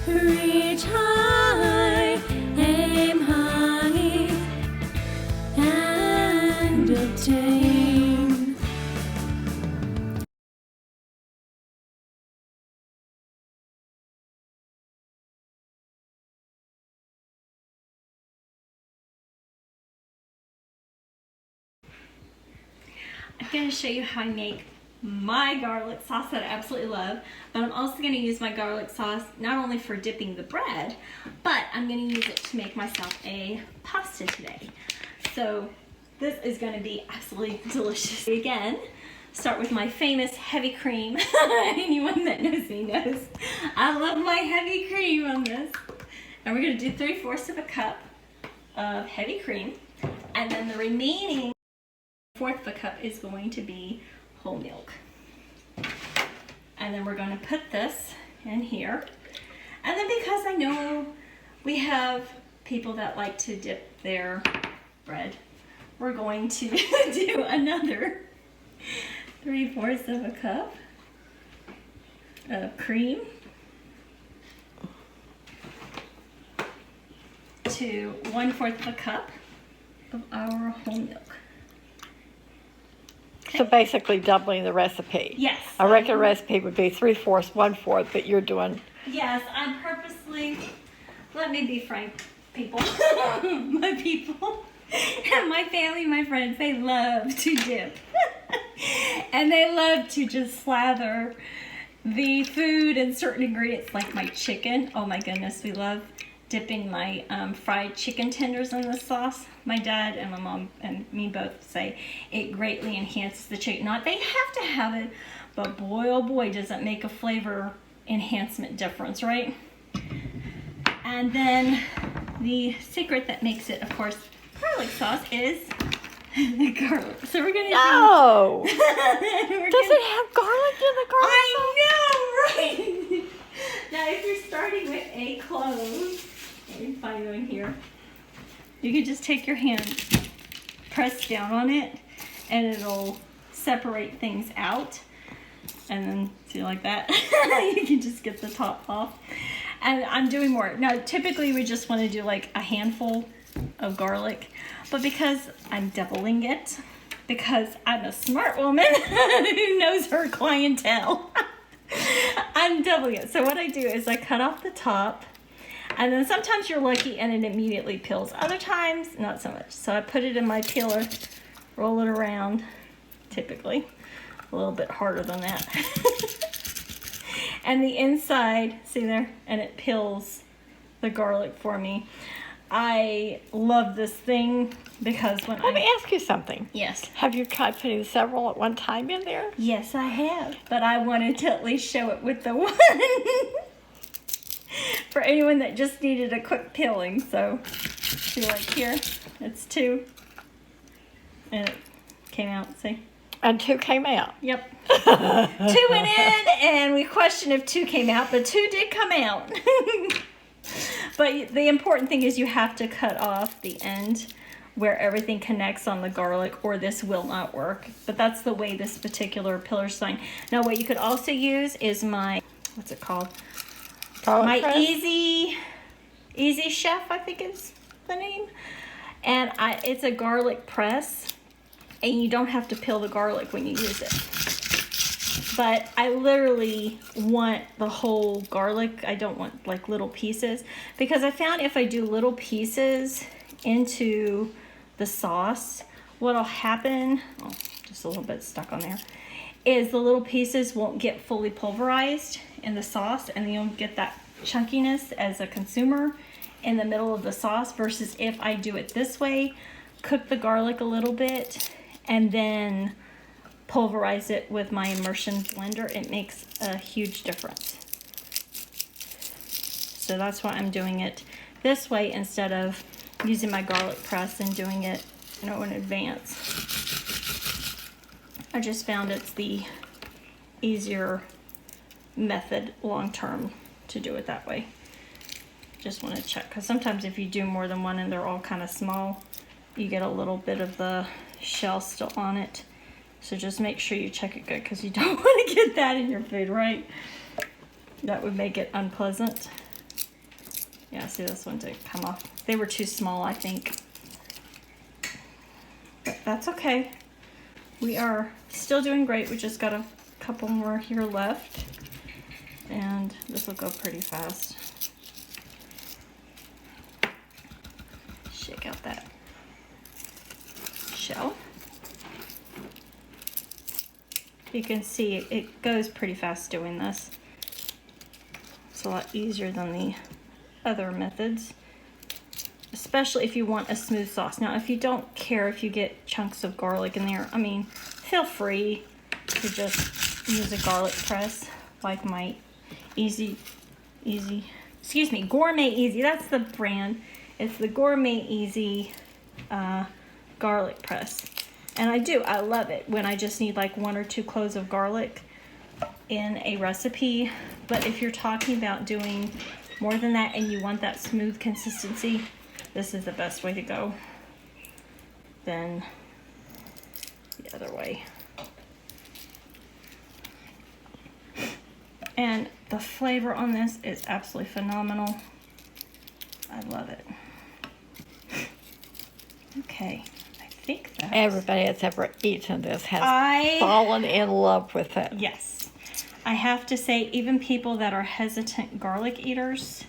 Reach high, aim high, and obtain. I'm going to show you how I make my garlic sauce that I absolutely love, but I'm also going to use my garlic sauce not only for dipping the bread, but I'm going to use it to make myself a pasta today. So this is going to be absolutely delicious. Again, start with my famous heavy cream. Anyone that knows me knows I love my heavy cream on this. And we're going to do 3/4 of a cup of heavy cream, and then the remaining 1/4 of a cup is going to be whole milk. And then we're going to put this in here. And then because I know we have people that like to dip their bread, we're going to do another 3/4 of a cup of cream to 1/4 of a cup of our whole milk. So basically doubling the recipe. Yes. A regular recipe would be 3/4, 1/4, but you're doing... Yes, I'm purposely, let me be frank, people, my people, and my family, my friends, they love to dip. And they love to just slather the food and certain ingredients, like my chicken. Oh my goodness, we love dipping my fried chicken tenders in the sauce. My dad and my mom and me both say it greatly enhances the chicken. Not they have to have it, but boy oh boy does it make a flavor enhancement difference, right? And then the secret that makes it, of course, garlic sauce is the garlic. So we're gonna No! Does it have garlic in the garlic sauce? I know, right? Now if you're starting with a clove, let me find one here. You can just take your hand, press down on it, and it'll separate things out. And then, see, like that, you can just get the top off. And I'm doing more. Now, typically we just want to do like a handful of garlic, but because I'm doubling it, because I'm a smart woman who knows her clientele, I'm doubling it. So what I do is I cut off the top, and then sometimes you're lucky and it immediately peels. Other times, not so much. So I put it in my peeler, roll it around, typically. A little bit harder than that. And the inside, see there? And it peels the garlic for me. I love this thing because when Let me ask you something. Yes. Have you tried putting several at one time in there? Yes, I have. But I wanted to at least show it with the one. For anyone that just needed a quick peeling. So, see, like here, it's 2. And it came out, see? And 2 came out. Yep. 2 went in, and we questioned if 2 came out, but 2 did come out. But the important thing is you have to cut off the end where everything connects on the garlic, or this will not work. But that's the way this particular pillar sign. Now, what you could also use is my, what's it called? Garlic My press? Easy Chef, I think is the name. And it's a garlic press, and you don't have to peel the garlic when you use it. But I literally want the whole garlic. I don't want like little pieces, because I found if I do little pieces into the sauce, what'll happen, oh, just a little bit stuck on there, is the little pieces won't get fully pulverized in the sauce, and you'll get that chunkiness as a consumer in the middle of the sauce, versus if I do it this way, cook the garlic a little bit, and then pulverize it with my Immersion Blender. It makes a huge difference. So that's why I'm doing it this way instead of using my garlic press and doing it, you know, in advance. I just found it's the easier method long term to do it that way. Just want to check, because sometimes if you do more than one and they're all kind of small, you get a little bit of the shell still on it. So just make sure you check it good, because you don't want to get that in your food, right? That would make it unpleasant. Yeah, see, this one didn't come off. They were too small, I think. But that's okay. We are still doing great. We just got a couple more here left. And this will go pretty fast. Shake out that shell. You can see it goes pretty fast doing this. It's a lot easier than the other methods, especially if you want a smooth sauce. Now, if you don't care if you get chunks of garlic in there, I mean, feel free to just use a garlic press like my Gourmet Easy. That's the brand. It's the Gourmet Easy garlic press. And I love it when I just need like 1 or 2 cloves of garlic in a recipe. But if you're talking about doing more than that and you want that smooth consistency, this is the best way to go than the other way. And the flavor on this is absolutely phenomenal. I love it. Okay, I think that's... Everybody that's ever eaten this has fallen in love with it. Yes. I have to say, even people that are hesitant garlic eaters,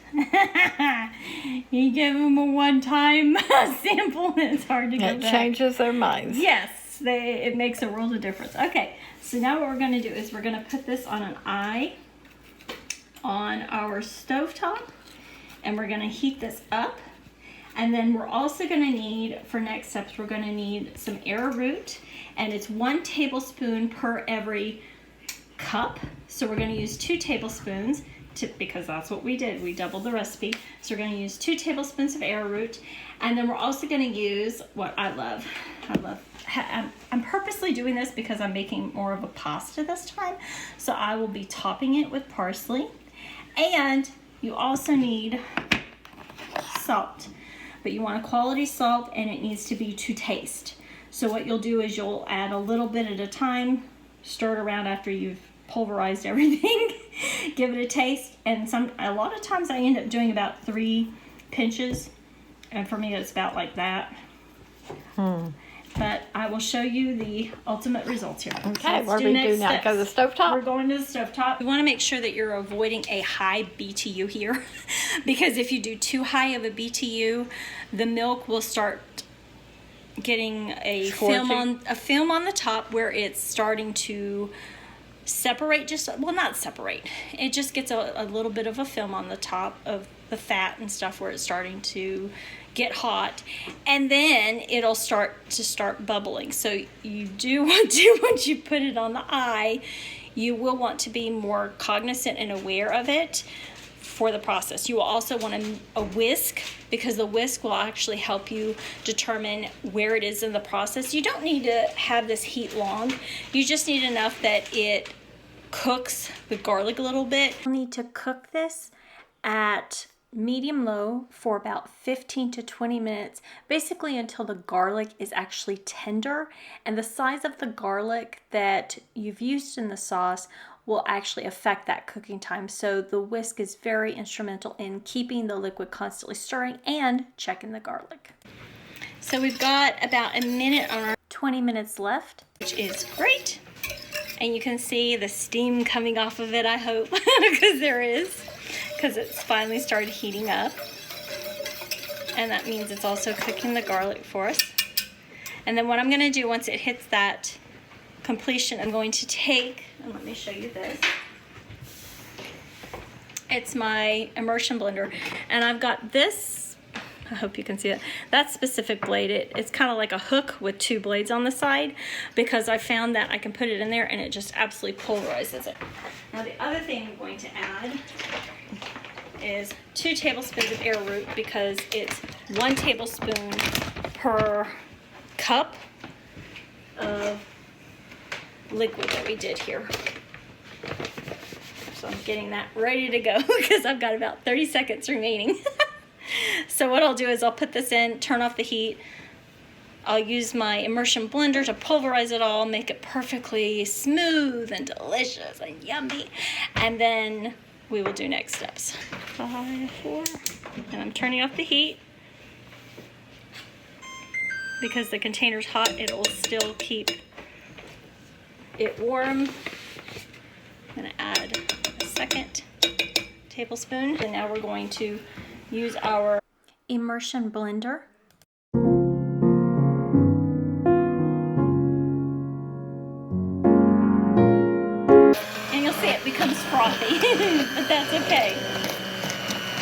you give them a one-time sample, it's hard to go back. It changes their minds. Yes, it makes a world of difference. Okay, so now what we're going to do is we're going to put this on an eye on our stovetop, and we're going to heat this up. And then we're also going to need, for next steps, we're going to need some arrowroot, and it's 1 tablespoon per every cup. So we're going to use 2 tablespoons because that's what we did. We doubled the recipe. So we're going to use 2 tablespoons of arrowroot, and then we're also going to use what I love. I'm purposely doing this because I'm making more of a pasta this time. So I will be topping it with parsley, and you also need salt. But you want a quality salt, and it needs to be to taste. So what you'll do is you'll add a little bit at a time, stir it around after you've pulverized everything, give it a taste, and a lot of times I end up doing about 3 pinches, and for me it's about like that. But I will show you the ultimate results here. Okay, what do we do now? Go to the stovetop? We're going to the stovetop. You want to make sure that you're avoiding a high BTU here because if you do too high of a BTU, the milk will start getting a film on the top where it's starting to separate, not separate. It just gets a little bit of a film on the top of the fat and stuff where it's starting to get hot, and then it'll start bubbling. So you do want to, once you put it on the eye, you will want to be more cognizant and aware of it for the process. You will also want a whisk, because the whisk will actually help you determine where it is in the process. You don't need to have this heat long. You just need enough that it cooks the garlic a little bit. You'll need to cook this at medium low for about 15 to 20 minutes, basically until the garlic is actually tender, and the size of the garlic that you've used in the sauce will actually affect that cooking time. So the whisk is very instrumental in keeping the liquid constantly stirring and checking the garlic. So we've got about a minute on our 20 minutes left, which is great. And you can see the steam coming off of it, I hope, because there is. Because it's finally started heating up, and that means it's also cooking the garlic for us. And then what I'm going to do once it hits that completion, I'm going to take, and let me show you this. It's my Immersion Blender, and I've got this, I hope you can see it, that specific blade. It's kind of like a hook with 2 blades on the side, because I found that I can put it in there and it just absolutely pulverizes it. Now the other thing I'm going to add is 2 tablespoons of arrowroot, because it's 1 tablespoon per cup of liquid that we did here. So I'm getting that ready to go because I've got about 30 seconds remaining. So what I'll do is I'll put this in, turn off the heat. I'll use my Immersion Blender to pulverize it all, make it perfectly smooth and delicious and yummy. And then we will do next steps. 5, 4, and I'm turning off the heat. Because the container's hot, it will still keep it warm. I'm gonna add a second tablespoon. And now we're going to use our Immersion Blender. And you'll see it becomes frothy, but that's okay.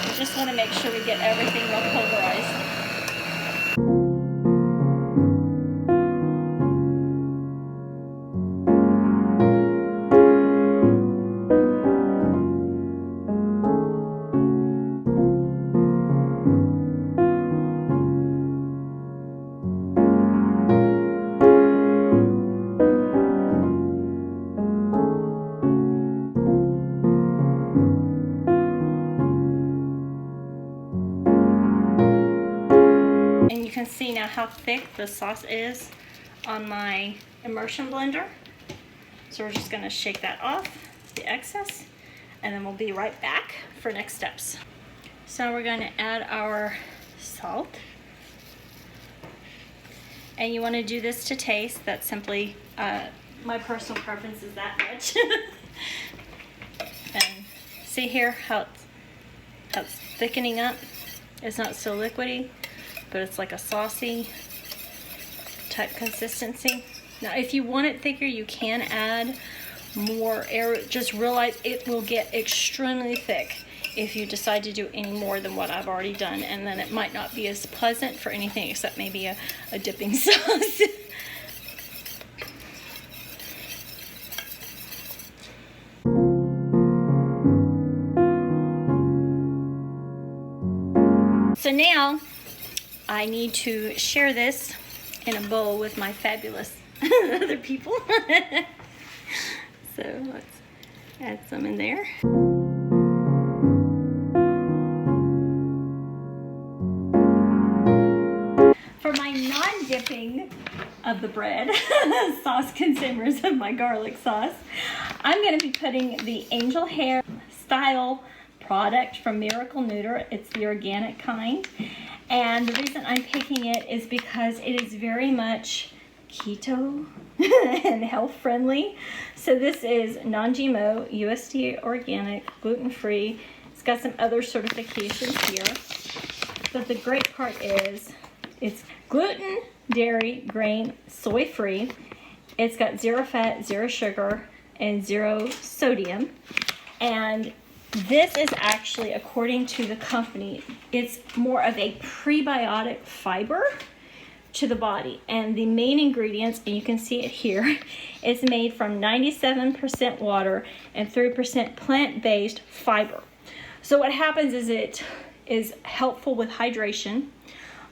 We just wanna make sure we get everything well pulverized. And you can see now how thick the sauce is on my Immersion Blender. So we're just gonna shake that off, the excess, and then we'll be right back for next steps. So we're gonna add our salt. And you wanna do this to taste. That's simply, my personal preference is that much. And see here how it's thickening up. It's not so liquidy, but it's like a saucy type consistency. Now if you want it thicker, you can add more air. Just realize it will get extremely thick if you decide to do any more than what I've already done, and then it might not be as pleasant for anything except maybe a dipping sauce. So now I need to share this in a bowl with my fabulous other people. So let's add some in there. For my non-dipping of the bread sauce consumers of my garlic sauce, I'm going to be putting the angel hair style product from Miracle Noodle. It's the organic kind. And the reason I'm picking it is because it is very much keto and health friendly. So this is non-GMO, USDA organic, gluten-free. It's got some other certifications here. But the great part is it's gluten, dairy, grain, soy-free. It's got 0 fat, 0 sugar, and 0 sodium. And this is actually, according to the company, it's more of a prebiotic fiber to the body. And the main ingredients, and you can see it here, is made from 97% water and 3% plant-based fiber. So what happens is it is helpful with hydration,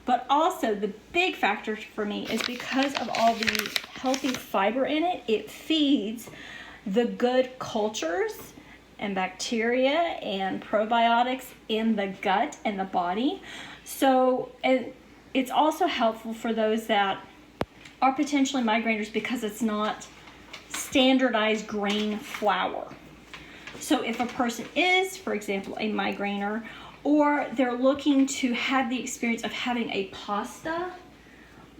but also the big factor for me is because of all the healthy fiber in it, it feeds the good cultures and bacteria and probiotics in the gut and the body. So it's also helpful for those that are potentially migraineurs because it's not standardized grain flour. So if a person is, for example, a migrainer, or they're looking to have the experience of having a pasta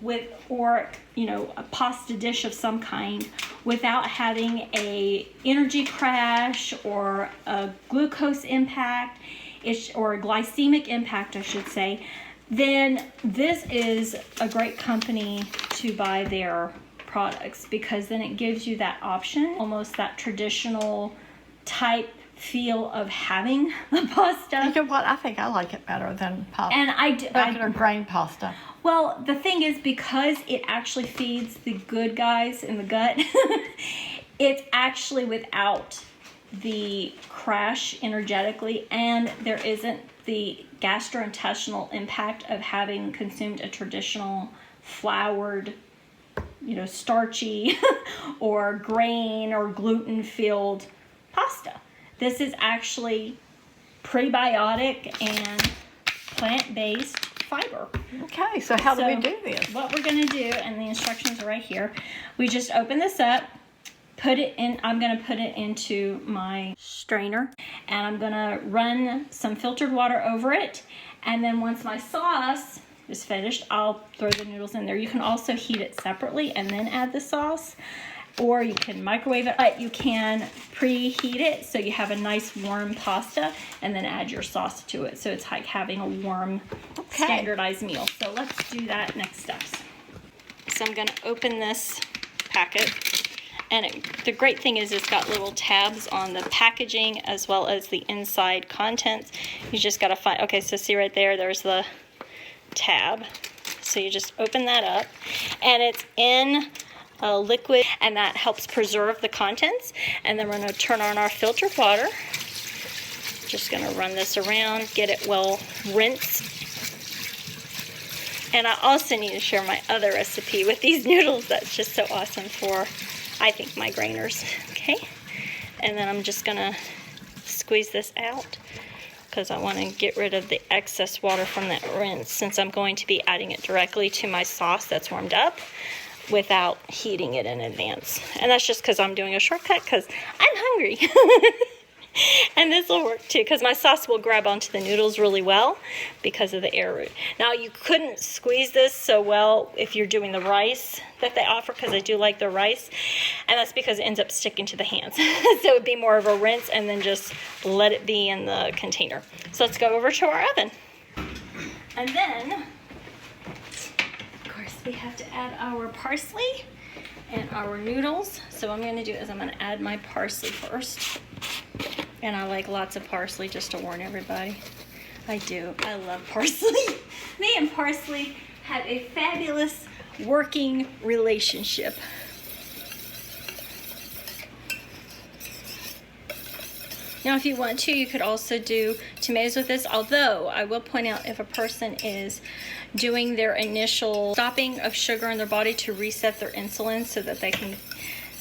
with, or a pasta dish of some kind without having a energy crash or a glucose impact, or a glycemic impact, I should say, then this is a great company to buy their products, because then it gives you that option, almost that traditional type feel of having a pasta. You know what? I think I like it better than pasta. And regular grain pasta. Well, the thing is, because it actually feeds the good guys in the gut, it's actually without the crash energetically, and there isn't the gastrointestinal impact of having consumed a traditional floured, starchy or grain or gluten-filled pasta. This is actually prebiotic and plant-based fiber. Okay, so how do we do this? What we're going to do, and the instructions are right here, we just open this up, I'm gonna put it into my strainer, and I'm gonna run some filtered water over it. And then once my sauce is finished, I'll throw the noodles in there. You can also heat it separately and then add the sauce, or you can microwave it, but you can preheat it so you have a nice warm pasta and then add your sauce to it. So it's like having a warm, standardized meal. So let's do that next steps. So I'm gonna open this packet, and the great thing is it's got little tabs on the packaging as well as the inside contents. You just gotta find, okay, so see right there, there's the tab. So you just open that up, and it's in a liquid, and that helps preserve the contents. And then we're going to turn on our filtered water. Just going to run this around, get it well rinsed. And I also need to share my other recipe with these noodles. That's just so awesome for, I think, migrainers. Okay, and then I'm just going to squeeze this out because I want to get rid of the excess water from that rinse, since I'm going to be adding it directly to my sauce that's warmed up without heating it in advance. And that's just because I'm doing a shortcut because I'm hungry. And this will work too, because my sauce will grab onto the noodles really well because of the arrowroot. Now, you couldn't squeeze this so well if you're doing the rice that they offer, because I do like the rice, and that's because it ends up sticking to the hands. So it would be more of a rinse and then just let it be in the container. So let's go over to our oven. And then we have to add our parsley and our noodles. So what I'm going to do is I'm going to add my parsley first. And I like lots of parsley, just to warn everybody. I do. I love parsley. Me and parsley have a fabulous working relationship. Now, if you want to, you could also do tomatoes with this, although I will point out, if a person is doing their initial stopping of sugar in their body to reset their insulin so that they can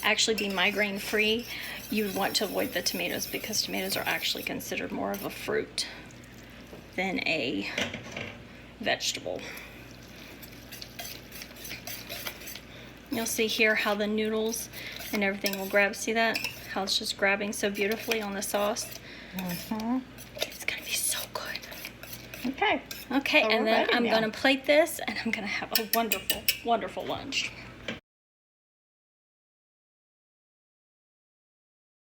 actually be migraine free, you would want to avoid the tomatoes, because tomatoes are actually considered more of a fruit than a vegetable. You'll see here how the noodles and everything will grab. See that? How it's just grabbing so beautifully on the sauce. Mm-hmm. It's gonna be so good. Okay. Okay, So and then I'm now. gonna plate this, and I'm gonna have a wonderful, wonderful lunch.